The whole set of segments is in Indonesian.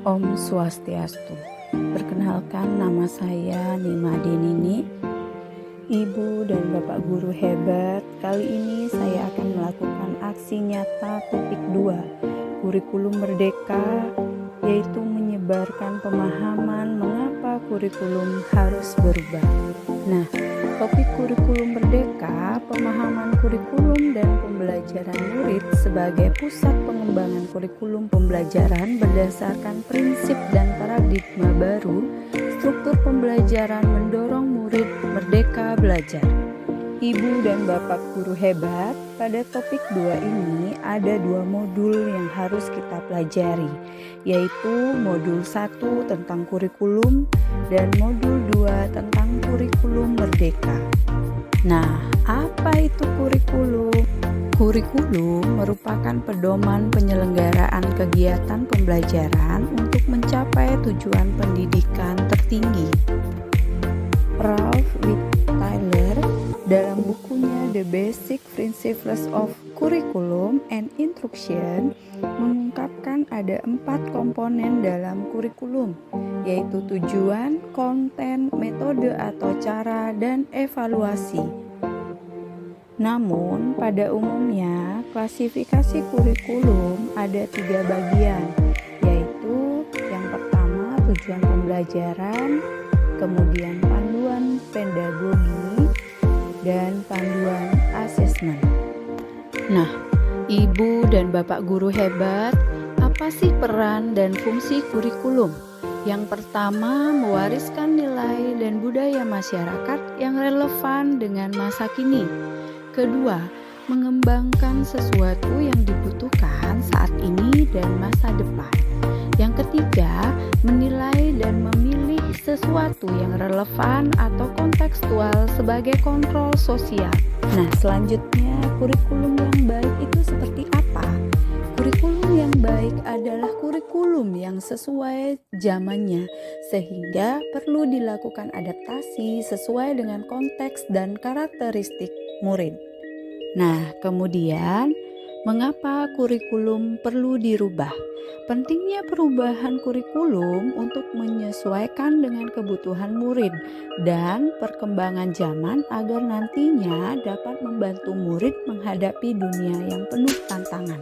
Om Swastiastu. Perkenalkan, nama saya Nima Denini, Ibu dan Bapak Guru hebat. Kali ini saya akan melakukan aksi nyata topik 2, kurikulum merdeka, yaitu menyebarkan pemahaman mengapa kurikulum harus berubah. Nah, topik kurikulum merdeka, pemahaman kurikulum dan pembelajaran murid sebagai pusat pengembangan kurikulum pembelajaran berdasarkan prinsip dan paradigma baru, struktur pembelajaran mendorong murid merdeka belajar. Ibu dan Bapak Guru hebat, pada topik 2 ini ada 2 modul yang harus kita pelajari, yaitu modul 1 tentang kurikulum dan modul 2 tentang kurikulum merdeka. Nah, apa itu kurikulum? Kurikulum merupakan pedoman penyelenggaraan kegiatan pembelajaran untuk mencapai tujuan pendidikan tertinggi. Ralph W. Tyler dalam bukunya The Basic Principles of Curriculum and Instruction mengungkapkan ada 4 komponen dalam kurikulum, yaitu tujuan, konten, metode atau cara, dan evaluasi. Namun, pada umumnya, klasifikasi kurikulum ada 3 bagian, yaitu yang pertama tujuan pembelajaran, kemudian panduan pedagogi, dan panduan asesmen. Nah, Ibu dan Bapak Guru hebat, apa sih peran dan fungsi kurikulum? Yang pertama, mewariskan nilai dan budaya masyarakat yang relevan dengan masa kini. Kedua, mengembangkan sesuatu yang dibutuhkan saat ini dan masa depan. Yang ketiga, menilai dan memilih sesuatu yang relevan atau kontekstual sebagai kontrol sosial. Nah, selanjutnya, kurikulum yang baik itu seperti apa? Kurikulum yang baik adalah kurikulum yang sesuai zamannya, sehingga perlu dilakukan adaptasi sesuai dengan konteks dan karakteristik murid. Nah, kemudian, mengapa kurikulum perlu dirubah? Pentingnya perubahan kurikulum untuk menyesuaikan dengan kebutuhan murid dan perkembangan zaman agar nantinya dapat membantu murid menghadapi dunia yang penuh tantangan.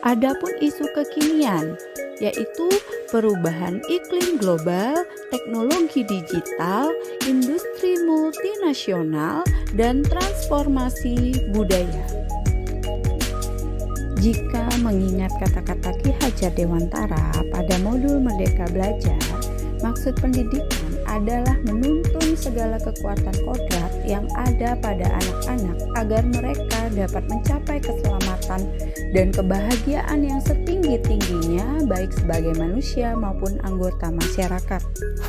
Adapun isu kekinian, yaitu perubahan iklim global, teknologi digital, industri multinasional, dan transformasi budaya. Jika mengingat kata-kata Ki Hajar Dewantara pada modul Merdeka Belajar, maksud pendidikan adalah menuntun segala kekuatan kodrat yang ada pada anak-anak agar mereka dapat mencapai keselamatan dan kebahagiaan yang setinggi-tingginya baik sebagai manusia maupun anggota masyarakat.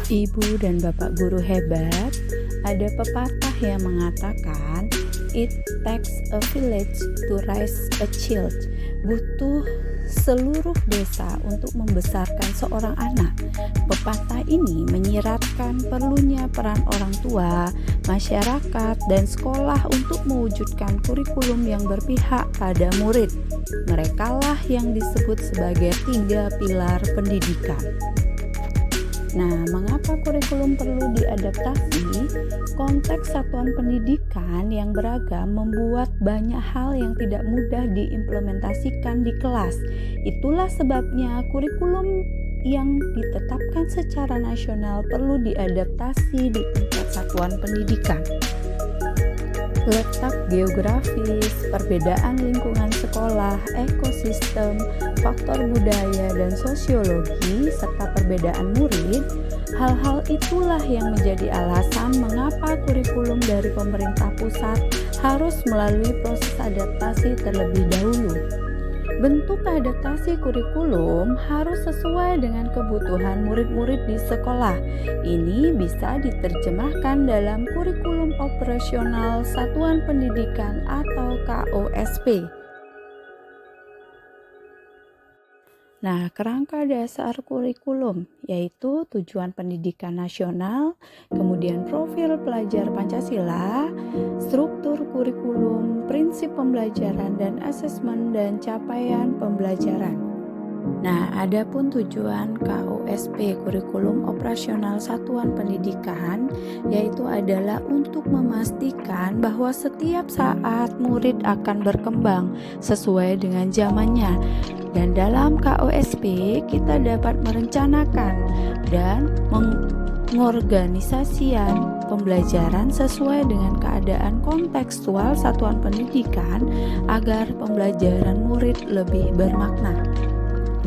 Ibu dan Bapak Guru hebat, ada pepatah yang mengatakan, "It takes a village to raise a child." Butuh seluruh desa untuk membesarkan seorang anak. Pepatah ini menyiratkan perlunya peran orang tua, masyarakat, dan sekolah untuk mewujudkan kurikulum yang berpihak pada murid. Merekalah yang disebut sebagai 3 pilar pendidikan. Nah, mengapa kurikulum perlu diadaptasi? Konteks satuan pendidikan yang beragam membuat banyak hal yang tidak mudah diimplementasikan di kelas. Itulah sebabnya kurikulum yang ditetapkan secara nasional perlu diadaptasi di tingkat satuan pendidikan. Letak geografis, perbedaan lingkungan sekolah, ekosistem, faktor budaya dan sosiologi, serta perbedaan murid, hal-hal itulah yang menjadi alasan mengapa kurikulum dari pemerintah pusat harus melalui proses adaptasi terlebih dahulu. Bentuk adaptasi kurikulum harus sesuai dengan kebutuhan murid-murid di sekolah. Ini bisa diterjemahkan dalam kurikulum operasional satuan pendidikan atau KOSP. Nah, kerangka dasar kurikulum yaitu tujuan pendidikan nasional, kemudian profil pelajar Pancasila, struktur kurikulum, prinsip pembelajaran dan asesmen dan capaian pembelajaran. Nah, adapun tujuan KOSP Kurikulum Operasional Satuan Pendidikan yaitu adalah untuk memastikan bahwa setiap saat murid akan berkembang sesuai dengan zamannya. Dan dalam KOSP kita dapat merencanakan dan mengorganisasikan pembelajaran sesuai dengan keadaan kontekstual satuan pendidikan agar pembelajaran murid lebih bermakna.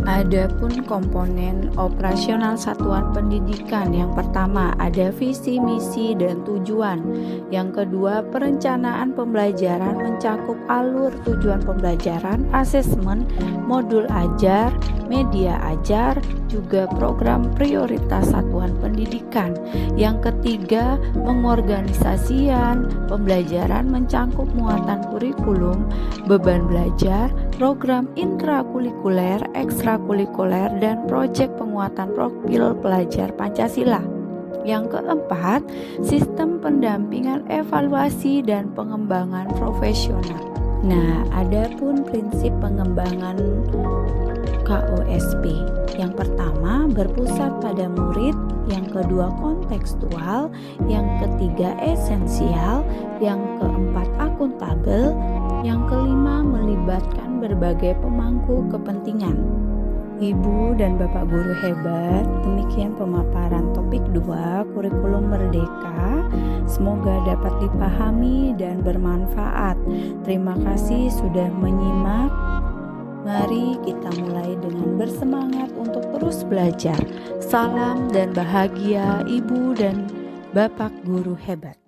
Adapun komponen operasional satuan pendidikan, yang pertama ada visi, misi, dan tujuan. Yang kedua, perencanaan pembelajaran mencakup alur tujuan pembelajaran, asesmen, modul ajar, media ajar, juga program prioritas satuan pendidikan. Yang ketiga, pengorganisasian pembelajaran mencakup muatan kurikulum, beban belajar, program intrakurikuler, ekstrakurikuler, dan proyek penguatan profil pelajar Pancasila. Yang keempat, sistem pendampingan, evaluasi, dan pengembangan profesional. Nah, adapun prinsip pengembangan KOSP. Yang pertama, berpusat pada murid. Yang kedua, kontekstual. Yang ketiga, esensial. Yang keempat, akuntabel. Yang kelima, melibatkan berbagai pemangku kepentingan. Ibu dan Bapak guru hebat, demikian pemaparan topik 2 kurikulum merdeka. Semoga dapat dipahami dan bermanfaat. Terima kasih sudah menyimak. Mari kita mulai dengan bersemangat untuk terus belajar. Salam dan bahagia Ibu dan Bapak guru hebat.